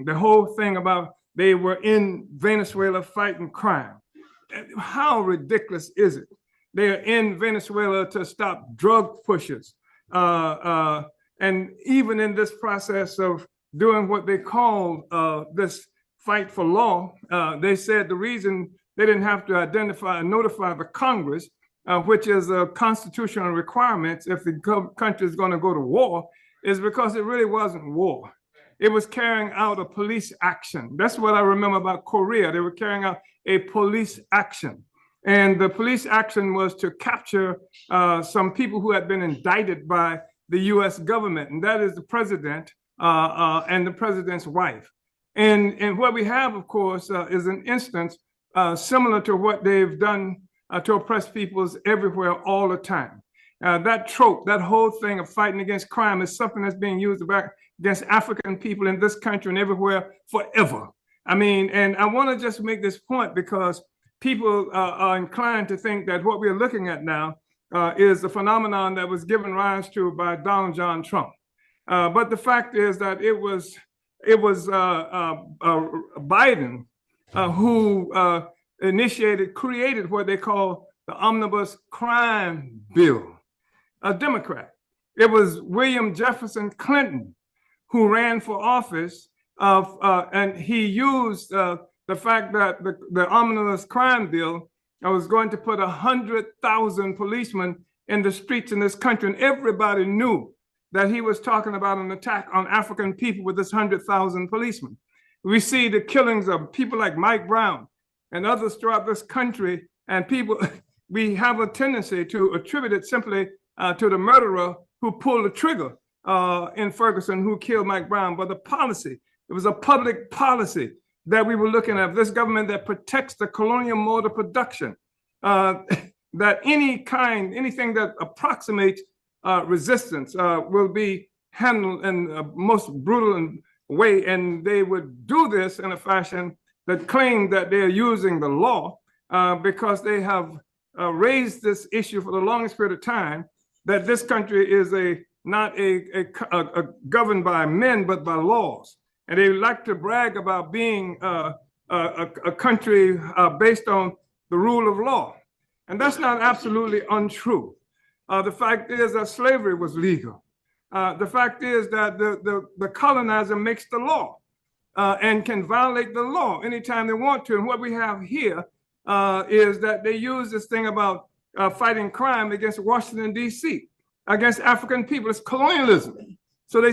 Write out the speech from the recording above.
kidnapping, the whole thing about they were in Venezuela fighting crime. How ridiculous is it? They are in Venezuela to stop drug pushers. And even in this process of doing what they called this fight for law, they said the reason they didn't have to identify and notify the Congress, which is a constitutional requirement if the country is going to go to war, is because it really wasn't war. It was carrying out a police action. That's what I remember about Korea. They were carrying out a police action. And the police action was to capture some people who had been indicted by the US government, and that is the president and the president's wife. And what we have, of course, is an instance similar to what they've done to oppress peoples everywhere all the time. That trope, that whole thing of fighting against crime is something that's being used against African people in this country and everywhere forever. I mean, and I want to just make this point because people are inclined to think that what we're looking at now is a phenomenon that was given rise to by Donald John Trump. But the fact is that it was Biden who created what they call the Omnibus Crime Bill, a Democrat. It was William Jefferson Clinton who ran for office, and he used the fact that the Omnibus Crime Bill was going to put 100,000 policemen in the streets in this country, and everybody knew that he was talking about an attack on African people with this 100,000 policemen. We see the killings of people like Mike Brown and others throughout this country, and people, we have a tendency to attribute it simply to the murderer who pulled the trigger in Ferguson, who killed Mike Brown. But the policy, it was a public policy that we were looking at, this government that protects the colonial mode of production, that anything that approximates resistance will be handled in the most brutal way. And they would do this in a fashion that claimed that they're using the law because they have raised this issue for the longest period of time, that this country is not governed by men, but by laws. And they like to brag about being a country based on the rule of law. And that's not absolutely untrue. The fact is that slavery was legal. The fact is that the colonizer makes the law and can violate the law anytime they want to. And what we have here is that they use this thing about fighting crime against Washington, D.C., against African people. It's colonialism. So they